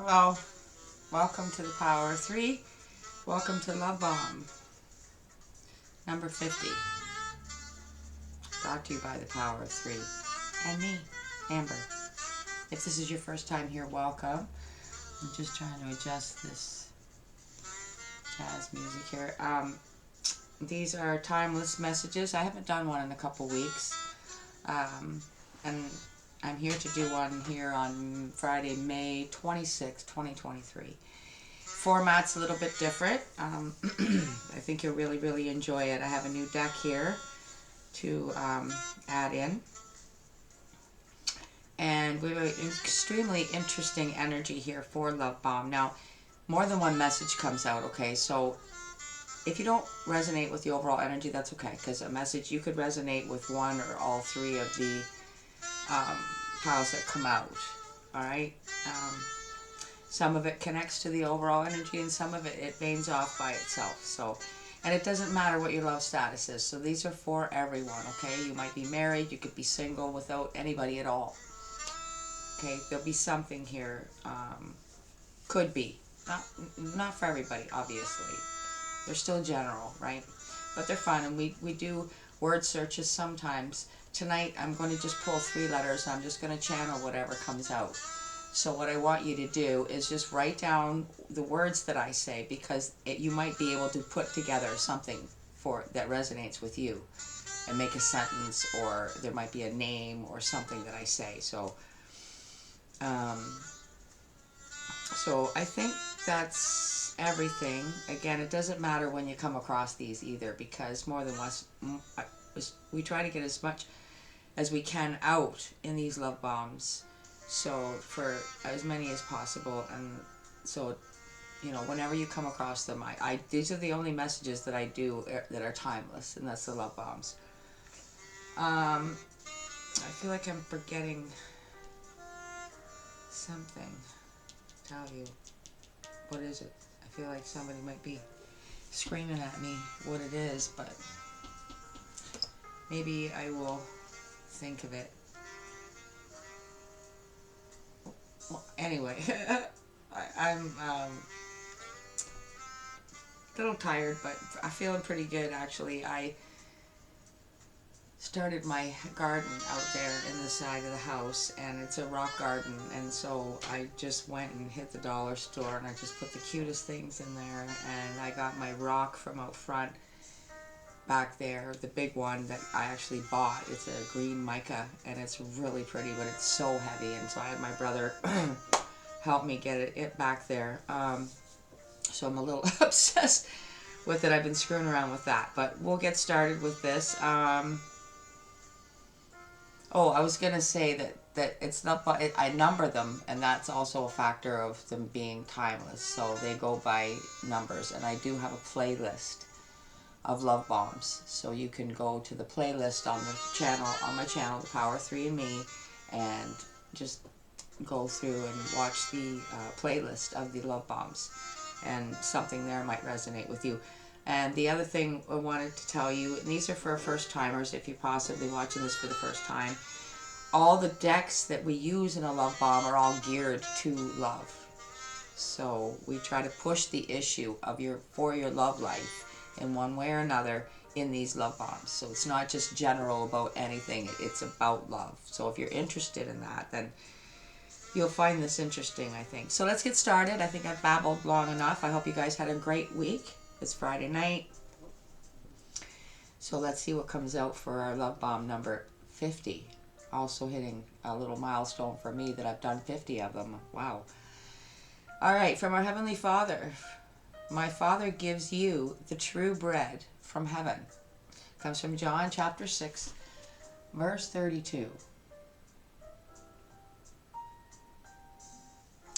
Hello, welcome to the Power 3. Welcome to Love Balm, number 50. Brought to you by the Power of 3 and me, Amber. If this is your first time here, welcome. I'm just trying to adjust this jazz music here. These are timeless messages. I haven't done one in a couple weeks. And I'm here to do one here on Friday, May 26, 2023. Format's a little bit different. I think you'll really enjoy it. I have a new deck here to add in. And we have an extremely interesting energy here for Love Balm. Now, more than one message comes out, okay? So if you don't resonate with the overall energy, that's okay. Because a message, you could resonate with one or all three of the piles that come out. All right? Some of it connects to the overall energy, and some of it veins off by itself. So, and it doesn't matter what your love status is. So these are for everyone, okay? You might be married, you could be single without anybody at all. Okay, there'll be something here. Could be. Not for everybody, obviously. They're still general, right? But they're fun, and we do word searches sometimes. Tonight, I'm going to just pull 3 letters. I'm just going to channel whatever comes out. So what I want you to do is just write down the words that I say, because you might be able to put together something that resonates with you and make a sentence, or there might be a name or something that I say. So I think that's everything. Again, it doesn't matter when you come across these either, because more than once we try to get as much as we can out in these love bombs. So for as many as possible, and so whenever you come across them, these are the only messages that I do that are timeless, and that's the love bombs. I feel like I'm forgetting something. Tell you, what is it? I feel like somebody might be screaming at me what it is, but maybe I will think of it. Well, anyway, I'm a little tired, but I'm feeling pretty good, actually. I started my garden out there in the side of the house, and it's a rock garden, and so I just went and hit the dollar store, and I just put the cutest things in there, and I got my rock from out front back there, the big one that I actually bought. It's a green mica, and it's really pretty, but it's so heavy, and so I had my brother help me get it back there. So I'm a little obsessed with it. I've been screwing around with that, but we'll get started with this. I was gonna say that it's not, but I number them, and that's also a factor of them being timeless. So they go by numbers, and I do have a playlist of love bombs, so you can go to the playlist on my channel, The Power 3 and Me, and just go through and watch the playlist of the love bombs, and something there might resonate with you. And the other thing I wanted to tell you, and these are for first timers, if you're possibly watching this for the first time, all the decks that we use in a love bomb are all geared to love. So we try to push the issue for your love life in one way or another in these love bombs. So it's not just general about anything, it's about love. So if you're interested in that, then you'll find this interesting, I think. So let's get started. I think I've babbled long enough. I hope you guys had a great week. It's Friday night. So let's see what comes out for our love bomb number 50. Also hitting a little milestone for me that I've done 50 of them. Wow. All right, from our Heavenly Father. My Father gives you the true bread from heaven. Comes from John chapter 6, verse 32.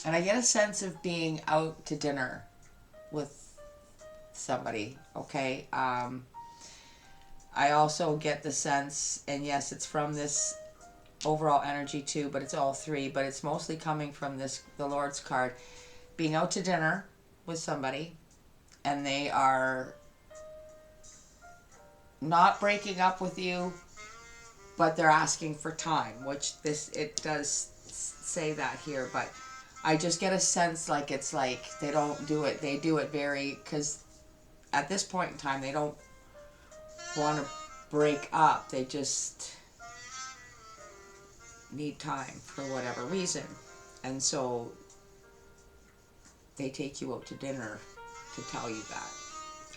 And I get a sense of being out to dinner with somebody, okay? I also get the sense, and yes, it's from this overall energy too, but it's all 3, but it's mostly coming from the Lord's card. Being out to dinner with somebody, and they are not breaking up with you, but they're asking for time, which it does say that here, but I just get a sense like it's like they don't do it. They do it very, because at this point in time, they don't want to break up. They just need time for whatever reason. And so they take you out to dinner to tell you that.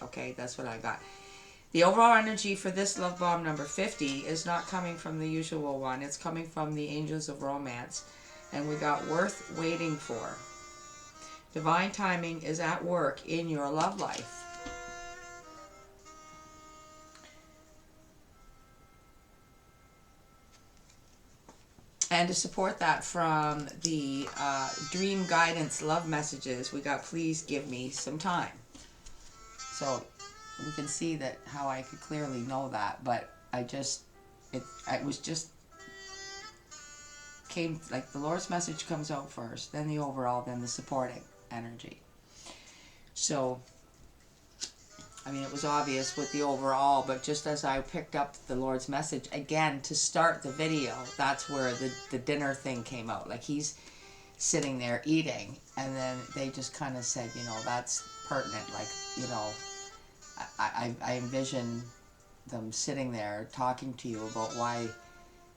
Okay, that's what I got. The overall energy for this Love Balm number 50 is not coming from the usual one. It's coming from the Angels of Romance. And we got worth waiting for. Divine timing is at work in your love life. And to support that from the Dream Guidance Love Messages, we got Please Give Me Some Time. So we can see that how I could clearly know that, but it was just came like the Lord's message comes out first, then the overall, then the supporting energy. So I mean, it was obvious with the overall, but just as I picked up the Lord's message again to start the video, that's where the dinner thing came out. Like he's sitting there eating, and then they just kind of said, you know, that's pertinent. Like, you know, I envision them sitting there talking to you about why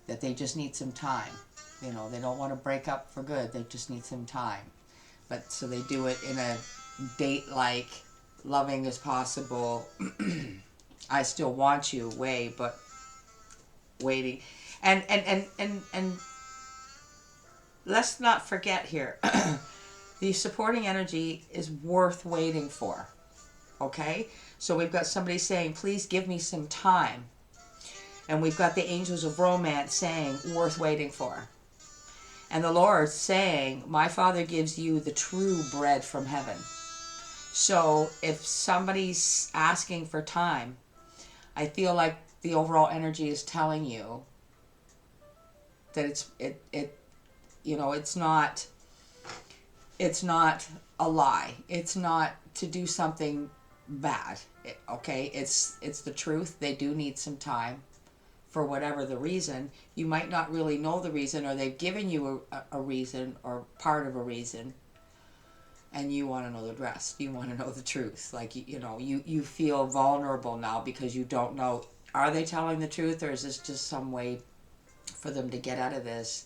that they just need some time. You know, they don't want to break up for good. They just need some time. But so they do it in a date-like, loving as possible, I still want you way, but waiting. And let's not forget here, the supporting energy is worth waiting for. Okay? So we've got somebody saying, please give me some time. And we've got the Angels of Romance saying, worth waiting for. And the Lord saying, my Father gives you the true bread from heaven. So if somebody's asking for time, I feel like the overall energy is telling you that you know, it's not a lie. It's not to do something bad. Okay, it's the truth. They do need some time for whatever the reason. You might not really know the reason, or they've given you a reason or part of a reason, and you want to know the rest. You want to know the truth. Like, you know, you feel vulnerable now because you don't know, are they telling the truth, or is this just some way for them to get out of this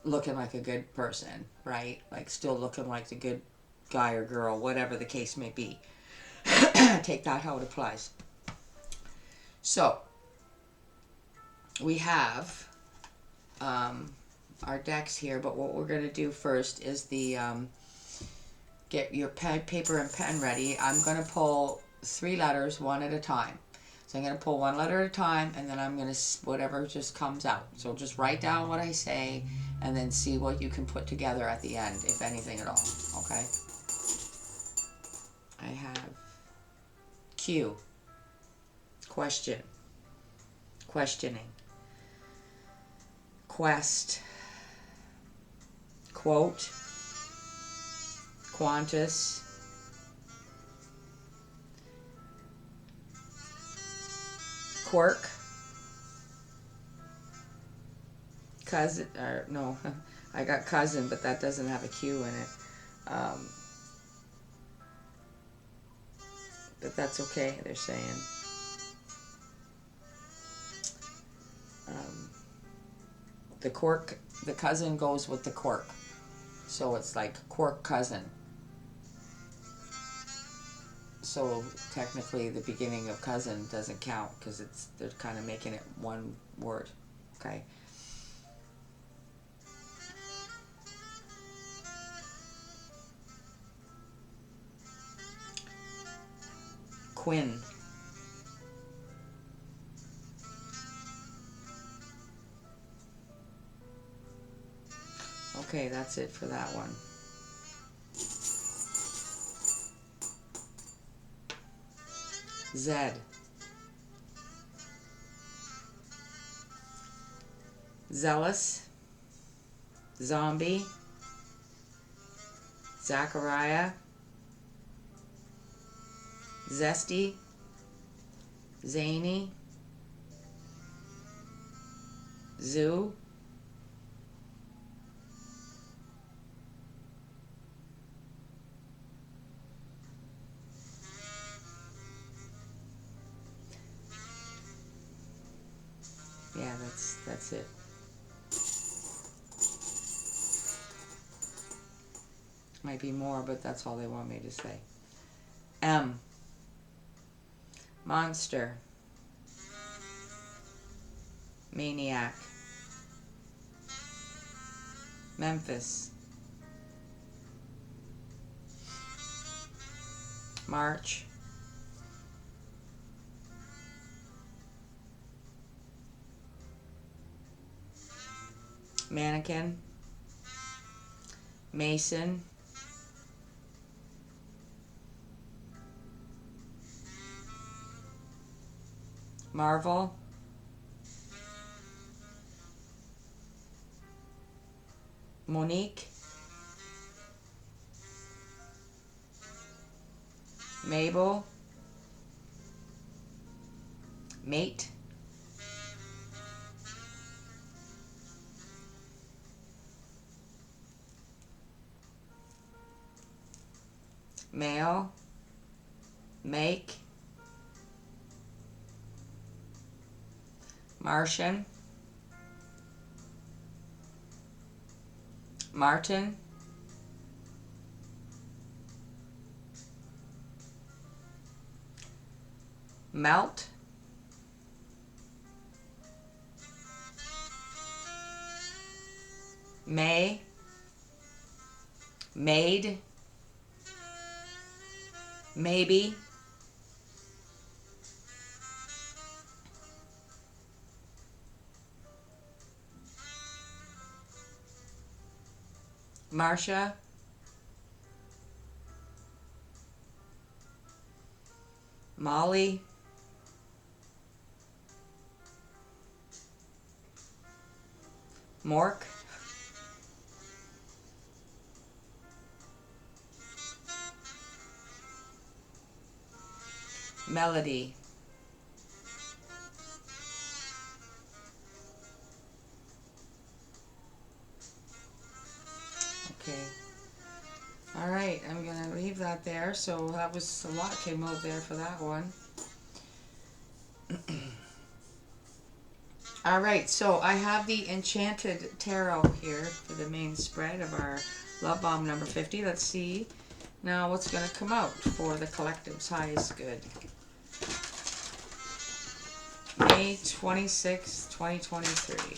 looking like a good person, right? Like still looking like the good guy or girl, whatever the case may be. Take that how it applies. So we have our decks here, but what we're going to do first is the get your paper and pen ready. I'm going to pull 3 letters one at a time. So I'm going to pull 1 letter at a time, and then I'm going to, whatever just comes out. So just write down what I say, and then see what you can put together at the end, if anything at all. Okay? I have Q. Question. Questioning. Quest. Quote. Quantus. Quirk. Cousin, or no, I got cousin, but that doesn't have a Q in it. But that's okay, they're saying. The quirk, the cousin goes with the quirk. So it's like quirk cousin. So technically the beginning of cousin doesn't count because they're kind of making it one word. Okay. Quinn. Okay, that's it for that one. Zed. Zealous. Zombie. Zachariah. Zesty. Zany. Zoo. that's it. Might be more, but that's all they want me to say. M. Monster. Maniac. Memphis. March. Mannequin. Mason. Marvel. Monique. Mabel. Mate. Male. Make. Martian. Martin. Melt. May. Made. Maybe. Marsha. Molly. Mork. Melody. Okay. All right, I'm going to leave that there. So that was a lot came out there for that one. All right, so I have the Enchanted Tarot here for the main spread of our Love Balm number 50. Let's see now what's going to come out for the collective's highest good. May 26, 2023.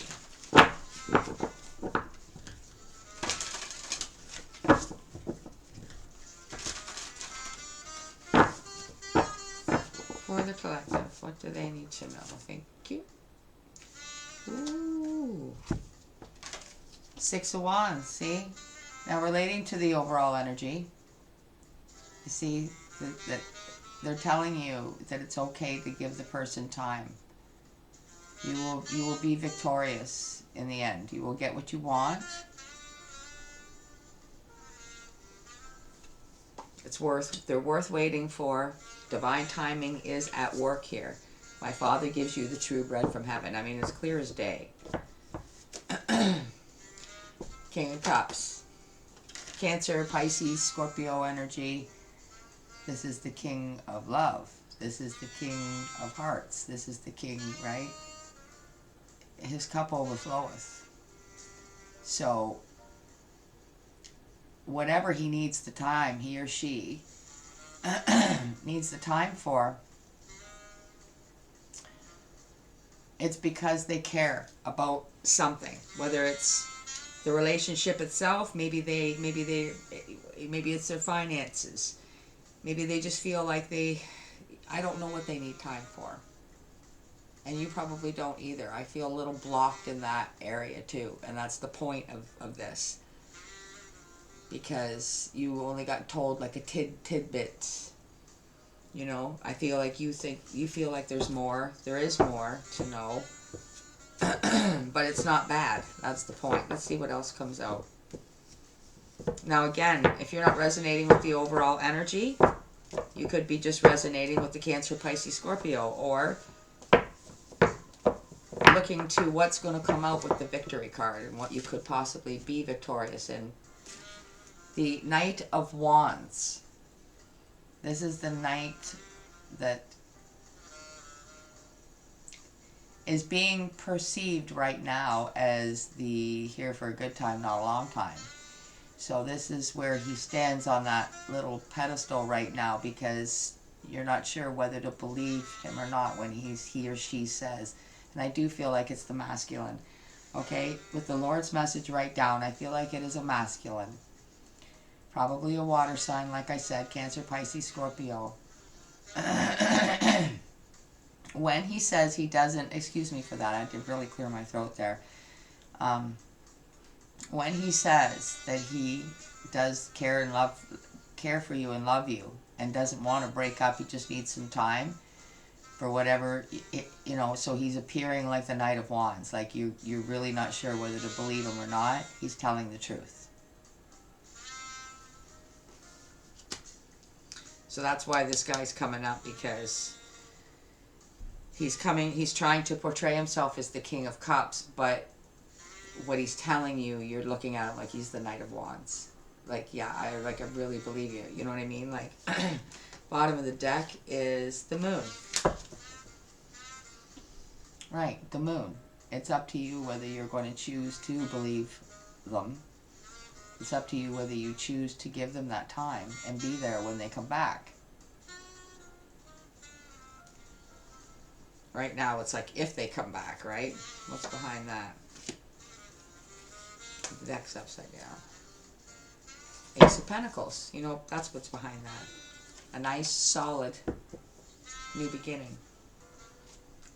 For the collective, what do they need to know? Thank you. Ooh. 6 of Wands, see? Now relating to the overall energy, you see that they're telling you that it's okay to give the person time. You will be victorious in the end. You will get what you want. They're worth waiting for. Divine timing is at work here. My Father gives you the true bread from heaven. I mean, it's clear as day. King of Cups. Cancer, Pisces, Scorpio energy. This is the King of Love. This is the King of Hearts. This is the King, right? His cup overfloweth. So, whatever he needs the time, he or she needs the time for, it's because they care about something. Whether it's the relationship itself, maybe it's their finances. Maybe they just feel like I don't know what they need time for. And you probably don't either. I feel a little blocked in that area too. And that's the point of this. Because you only got told like a tidbit. You know, I feel like you feel like there's more. There is more to know. But it's not bad. That's the point. Let's see what else comes out. Now again, if you're not resonating with the overall energy, you could be just resonating with the Cancer, Pisces, Scorpio, or looking to what's going to come out with the victory card and what you could possibly be victorious in. The Knight of Wands. This is the knight that is being perceived right now as the here for a good time, not a long time. So this is where he stands on that little pedestal right now, because you're not sure whether to believe him or not when he or she says. And I do feel like it's the masculine. Okay, with the Lord's message right down, I feel like it is a masculine. Probably a water sign, like I said, Cancer, Pisces, Scorpio. When he says he doesn't, excuse me for that, I did really clear my throat there. When he says that he does care for you and love you, and doesn't want to break up, he just needs some time for whatever, you know, so he's appearing like the Knight of Wands, like you're really not sure whether to believe him or not. He's telling the truth. So that's why this guy's coming up, because he's trying to portray himself as the King of Cups, but what he's telling you, you're looking at him like he's the Knight of Wands. Like, yeah, I really believe you. You know what I mean? Like, bottom of the deck is the Moon. Right, the Moon. It's up to you whether you're going to choose to believe them. It's up to you whether you choose to give them that time and be there when they come back. Right now, it's like if they come back, right? What's behind that? The deck's upside down. Ace of Pentacles. You know, that's what's behind that. A nice, solid new beginning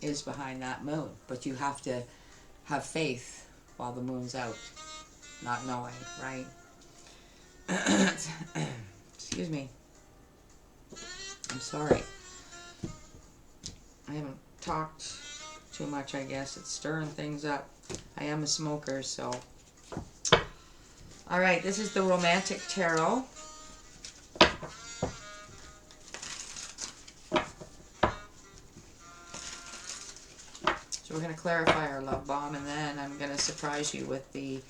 is behind that Moon. But you have to have faith while the Moon's out. Not knowing, right? Excuse me. I'm sorry. I haven't talked too much, I guess. It's stirring things up. I am a smoker, so... Alright, this is the Romantic Tarot. So we're going to clarify our Love Balm, and then I'm going to surprise you with the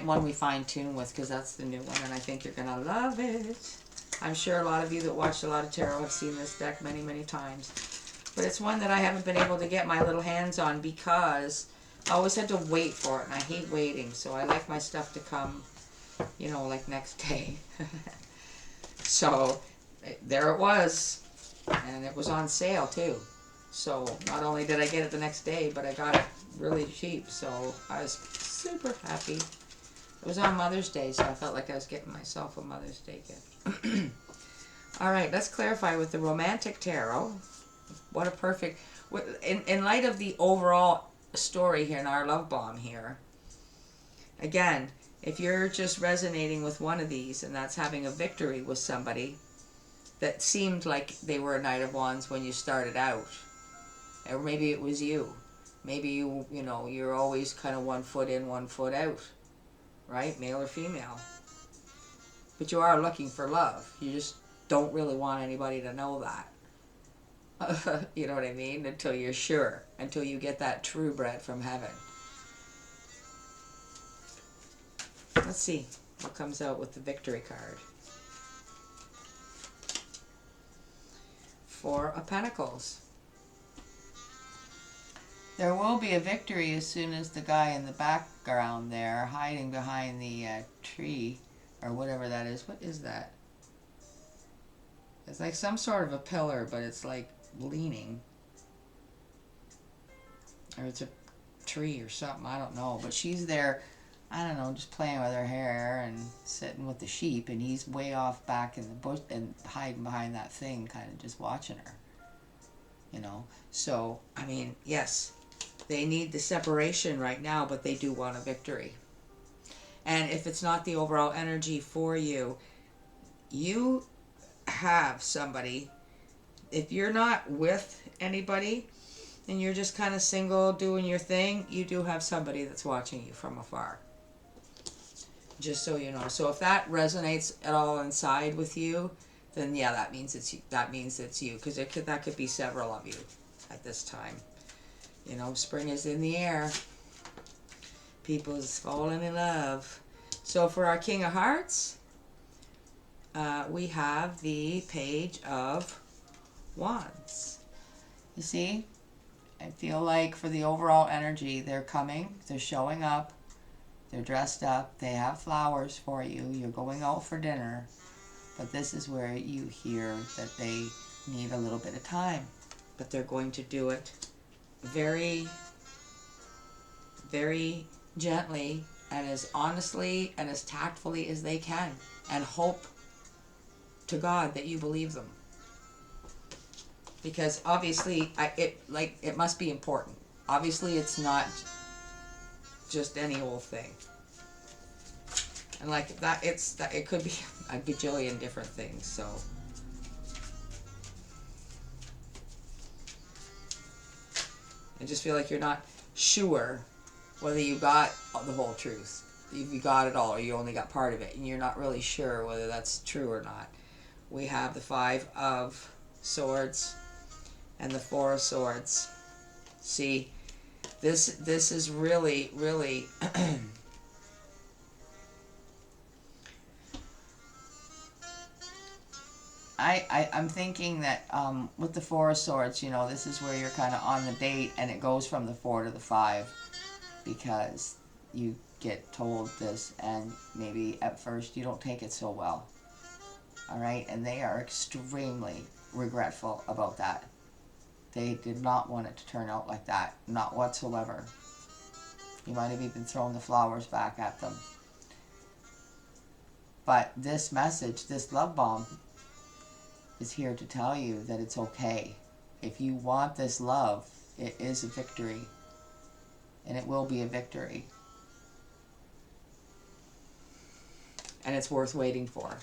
one we fine-tune with, because that's the new one, and I think you're going to love it. I'm sure a lot of you that watch a lot of tarot have seen this deck many, many times. But it's one that I haven't been able to get my little hands on, because I always had to wait for it, and I hate waiting. So I like my stuff to come, you know, like next day. So there it was. And it was on sale too. So not only did I get it the next day, but I got it really cheap. So I was super happy. It was on Mother's Day, so I felt like I was getting myself a Mother's Day gift. Alright, let's clarify with the Romantic Tarot. What a perfect... In light of the overall story here in our Love Balm here, again, if you're just resonating with one of these, and that's having a victory with somebody that seemed like they were a Knight of Wands when you started out, or maybe it was you. Maybe you know, you're always kind of 1 foot in, 1 foot out, right? Male or female. But you are looking for love. You just don't really want anybody to know that. You know what I mean? Until you're sure. Until you get that true bread from heaven. Let's see what comes out with the victory card. Four of Pentacles. There will be a victory as soon as the guy in the background there, hiding behind the tree, or whatever that is. What is that? It's like some sort of a pillar, but it's like leaning. Or it's a tree or something, I don't know. But she's there, I don't know, just playing with her hair and sitting with the sheep, and he's way off back in the bush and hiding behind that thing, kind of just watching her. You know? So, I mean, yes, they need the separation right now, but they do want a victory. And if it's not the overall energy for you, you have somebody. If you're not with anybody and you're just kind of single doing your thing, you do have somebody that's watching you from afar. Just so you know. So if that resonates at all inside with you, then yeah, that means it's you, because that could be several of you at this time. You know, spring is in the air. People's falling in love. So for our King of Hearts, we have the Page of Wands. You see? I feel like for the overall energy, they're coming, they're showing up, they're dressed up, they have flowers for you, you're going out for dinner, but this is where you hear that they need a little bit of time. But they're going to do it very, very gently and as honestly and as tactfully as they can, and hope to God that you believe them. Because obviously, it must be important. Obviously, it's not just any old thing. And like that, it could be a gajillion different things. So I just feel like you're not sure whether you got the whole truth. If you got it all, or you only got part of it, and you're not really sure whether that's true or not. We have the Five of Swords and the Four of Swords. See, this is really, really I'm thinking that with the Four of Swords, you know, this is where you're kind of on the date, and it goes from the 4 to the 5, because you get told this, and maybe at first you don't take it so well. All right, and they are extremely regretful about that. They did not want it to turn out like that, not whatsoever. You might have even thrown the flowers back at them. But this message, this love balm, is here to tell you that it's okay. If you want this love, it is a victory. And it will be a victory. And it's worth waiting for.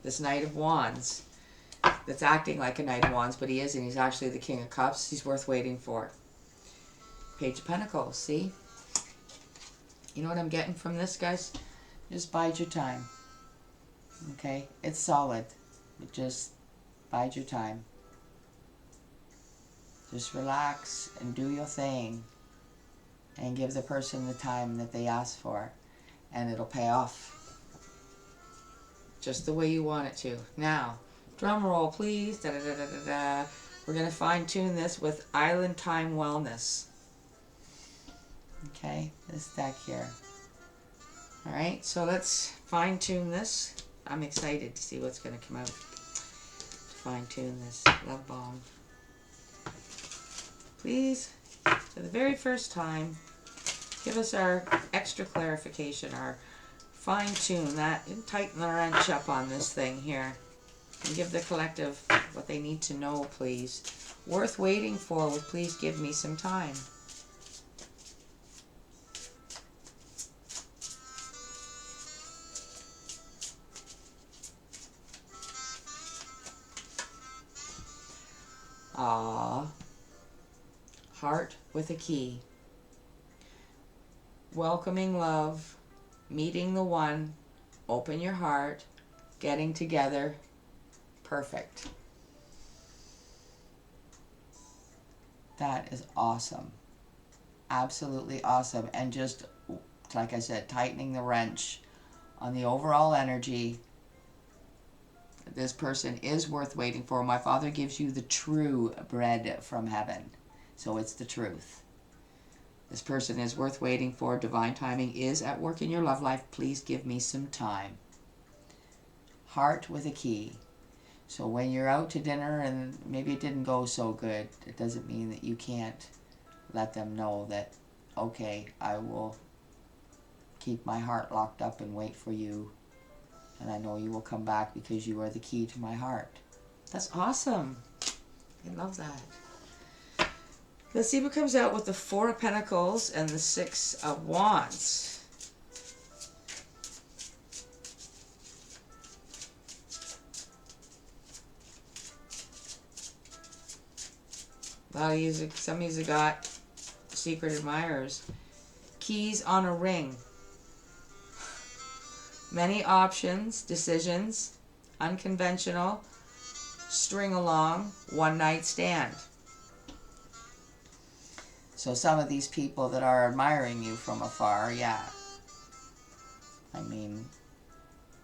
This Knight of Wands, that's acting like a Knight of Wands, but he isn't. He's actually the King of Cups. He's worth waiting for. Page of Pentacles, see? You know what I'm getting from this, guys? Just bide your time. Okay? It's solid. But just bide your time. Just relax and do your thing. And give the person the time that they ask for. And it'll pay off. Just the way you want it to. Now, drum roll, please. Da, da, da, da, da, da. We're going to fine tune this with Island Time Wellness. Okay, this deck here. Alright, so let's fine tune this. I'm excited to see what's going to come out. Fine tune this love balm. Please, for the very first time, give us our extra clarification, our fine tune that, and tighten the wrench up on this thing here. And give the collective what they need to know, please. Worth waiting for with please give me some time. Ah, heart with a key. Welcoming love, meeting the one, open your heart, getting together. Perfect. That is awesome. Absolutely awesome. And just, like I said, tightening the wrench on the overall energy. This person is worth waiting for. My Father gives you the true bread from heaven. So it's the truth. This person is worth waiting for. Divine timing is at work in your love life. Please give me some time. Heart with a key. So when you're out to dinner and maybe it didn't go so good, it doesn't mean that you can't let them know that, okay, I will keep my heart locked up and wait for you. And I know you will come back because you are the key to my heart. That's awesome. I love that. Let's see what comes out with the Four of Pentacles and the Six of Wands. A lot of you, some of you have got secret admirers. Keys on a ring. Many options, decisions, unconventional, string along, one night stand. So some of these people that are admiring you from afar, yeah. I mean,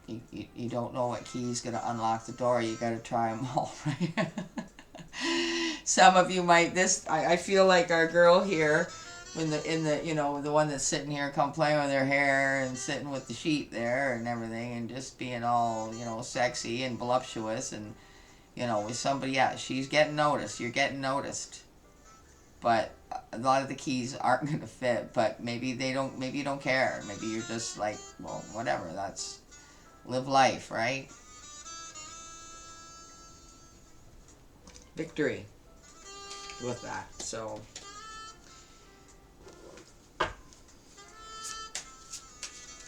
you don't know what key's going to unlock the door. You got to try them all, right? Some of you might I feel like our girl here in the the one that's sitting here come playing with her hair and sitting with the sheep there and everything and just being all sexy and voluptuous and with somebody else. She's getting noticed. You're getting noticed. But a lot of the keys aren't going to fit. But maybe they don't. Maybe you don't care. Maybe you're just like, well, whatever. That's live life, right? Victory with that. So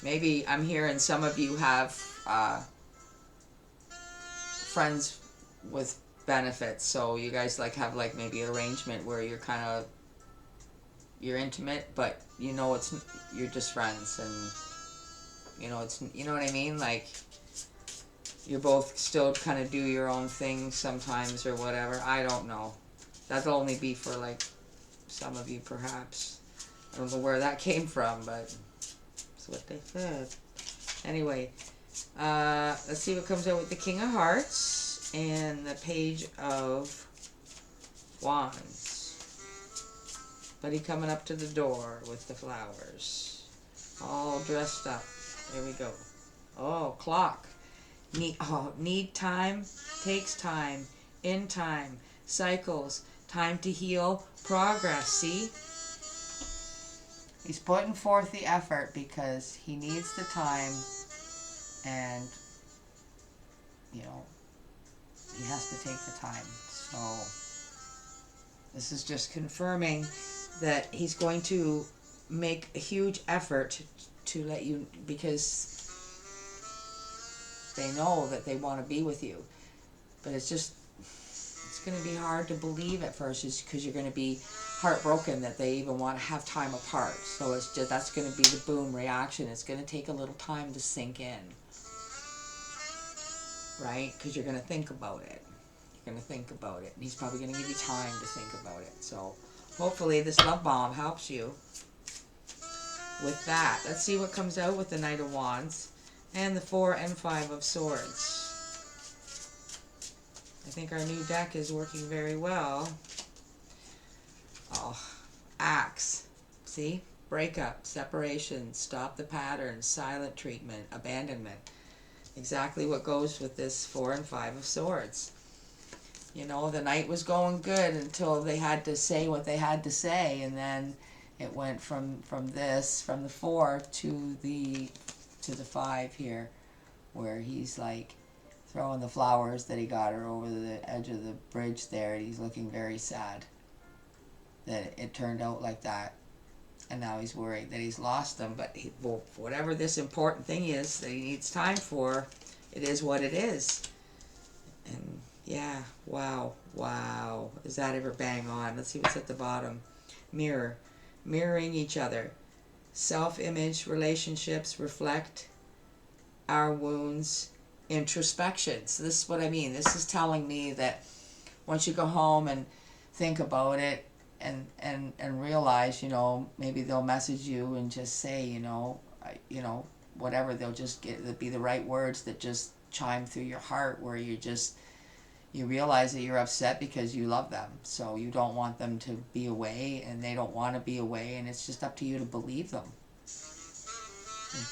maybe I'm hearing some of you have friends with benefits. So you guys have maybe an arrangement where you're intimate, but you're just friends, and it's what I mean. Like you both still kind of do your own thing sometimes or whatever. I don't know. That'll only be for some of you perhaps. I don't know where that came from, but that's what they said. Anyway, let's see what comes out with the King of Hearts and the Page of Wands. Buddy coming up to the door with the flowers. All dressed up. There we go. Oh, clock. Need time, takes time, in time, cycles, time to heal, progress, see? He's putting forth the effort because he needs the time and, he has to take the time. So, this is just confirming that he's going to make a huge effort to let you, because they know that they want to be with you. But it's going to be hard to believe at first, just because you're going to be heartbroken that they even want to have time apart. So that's going to be the boom reaction. It's going to take a little time to sink in, right? Because you're going to think about it. You're going to think about it. And he's probably going to give you time to think about it. So hopefully this Love Balm helps you with that. Let's see what comes out with the Knight of Wands and the 4 and 5 of Swords. I think our new deck is working very well. Oh, Axe. See? Breakup, separation, stop the pattern, silent treatment, abandonment. Exactly what goes with this 4 and 5 of Swords. The night was going good until they had to say what they had to say, and then it went from the 4 to the 5 here, where he's like throwing the flowers that he got her over the edge of the bridge there, and he's looking very sad that it turned out like that. And now he's worried that he's lost them. But whatever this important thing is that he needs time for, it is what it is. And yeah, wow. Is that ever bang on? Let's see what's at the bottom. Mirror. Mirroring each other. Self-image relationships reflect our wounds. Introspection. So this is what I mean. This is telling me that once you go home and think about it and realize, maybe they'll message you and just say, whatever, they'll be the right words that just chime through your heart, where you realize that you're upset because you love them. So you don't want them to be away, and they don't want to be away, and it's just up to you to believe them.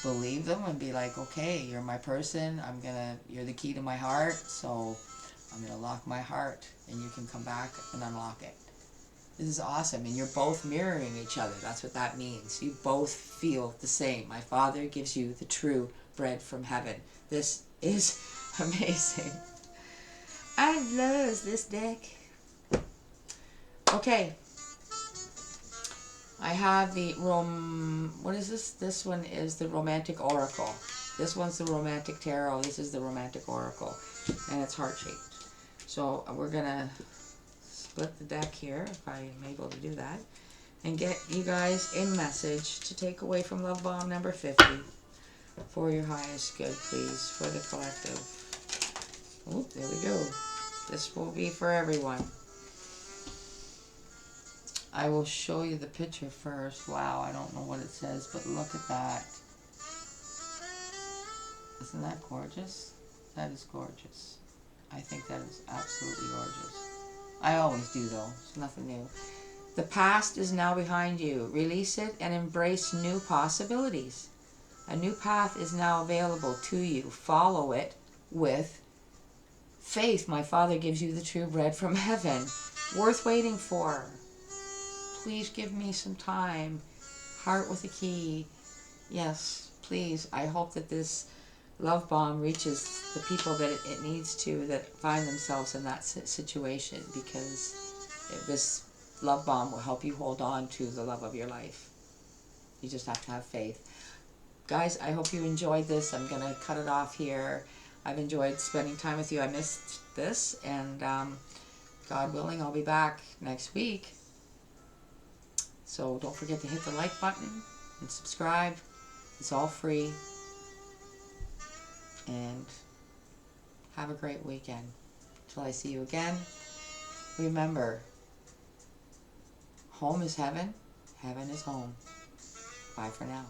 Believe them and be like, okay, you're my person. You're the key to my heart. So I'm going to lock my heart, and you can come back and unlock it. This is awesome. And you're both mirroring each other. That's what that means. You both feel the same. My Father gives you the true bread from heaven. This is amazing. I love this deck. Okay. I have the what is this? This one is the Romantic Oracle. This one's the Romantic Tarot. This is the Romantic Oracle. And it's heart-shaped. So we're going to split the deck here, if I'm able to do that, and get you guys a message to take away from Love Balm number 50. For your highest good, please. For the collective. Oh, there we go. This will be for everyone. I will show you the picture first. Wow, I don't know what it says, but look at that. Isn't that gorgeous? That is gorgeous. I think that is absolutely gorgeous. I always do, though. It's nothing new. The past is now behind you. Release it and embrace new possibilities. A new path is now available to you. Follow it with faith. My Father gives you the true bread from heaven. Worth waiting for. Please give me some time. Heart with a key. Yes, please. I hope that this Love Balm reaches the people that it needs to, that find themselves in that situation, because this Love Balm will help you hold on to the love of your life. You just have to have faith. Guys, I hope you enjoyed this. I'm going to cut it off here. I've enjoyed spending time with you. I missed this, and God willing, I'll be back next week. So don't forget to hit the like button and subscribe. It's all free. And have a great weekend. Till I see you again, remember, home is heaven, heaven is home. Bye for now.